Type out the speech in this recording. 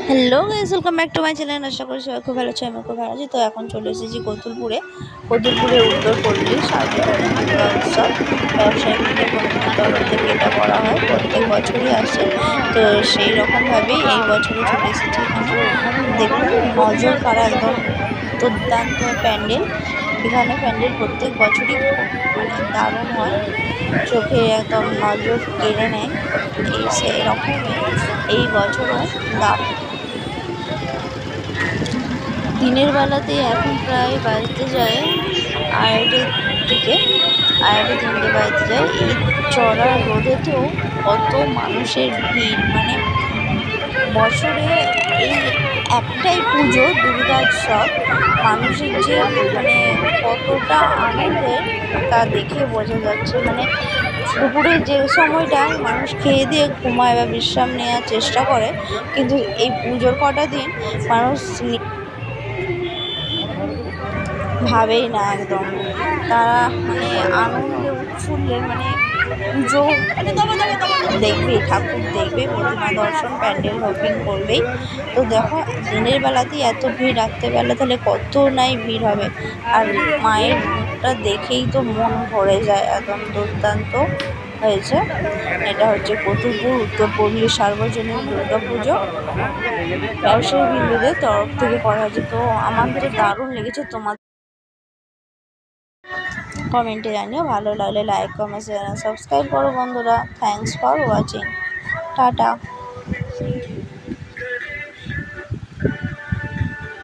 Hello guys, welcome back to my channel. আশা করি সবাই খুব ভালো আছে, আমি খুব ভালো আছি। তো এখন চলে এসেছি কতুলপুরে উত্তরপল্লী সার্বজনীন দুর্গা উৎসব। ব্যবসায়ী মিলে কমিটির তরফ থেকে এটা করা হয়, প্রত্যেক বছরই আসে। তো সেই রকমভাবেই এই বছরও চলে এসেছি এখানে। দেখুন নজর কাড়া একদম দুর্দান্ত প্যান্ডেল। এখানে প্যান্ডেল প্রত্যেক বছরই খুব দারুণ হয়, চোখে একদম নজর কেড়ে নেয়। সেই রকমই এই বছরও দারুণ। দিনের বেলাতে এখন প্রায় বাজতে যায় আড়াইটের দিকে, 2:30 বাজতে যায়। এই চড়া রোদেতেও কত মানুষের ভিড়, বছরে এই একটাই পুজো দুর্গোৎসব, মানুষের যে কতটা আনন্দের তা দেখে বোঝা যাচ্ছে। দুপুরে যে সময়টায় মানুষ খেয়ে দিয়ে ঘুমায় বা বিশ্রাম নেওয়ার চেষ্টা করে, কিন্তু এই পুজোর কটা দিন মানুষ ভাবেই না একদম। তারা আনন্দে উৎফুল্লে পুজো দেখবেই, ঠাকুর দেখবে, প্রতিমা দর্শন, প্যান্ডেল হপিং করবেই। তো দেখো দিনের বেলাতেই এত ভিড়, রাত্রেবেলা তাহলে কত নাই ভিড় হবে। আর মায়ের মুখটা দেখেই তো মন ভরে যায়, একদম দুর্দান্ত হয়েছে। এটা হচ্ছে কতুলপুর উত্তরপল্লী সার্বজনীন দুর্গা পুজো, ব্যবসায়ী বৃন্দদের তরফ থেকে করা হয়েছে। তো আমার তো দারুণ লেগেছে। তোমার কমেন্টে জানিও। ভালো লাগলে লাইক, কমেন্ট, শেয়ার, সাবস্ক্রাইব করো বন্ধুরা। Thanks for watching. টাটা।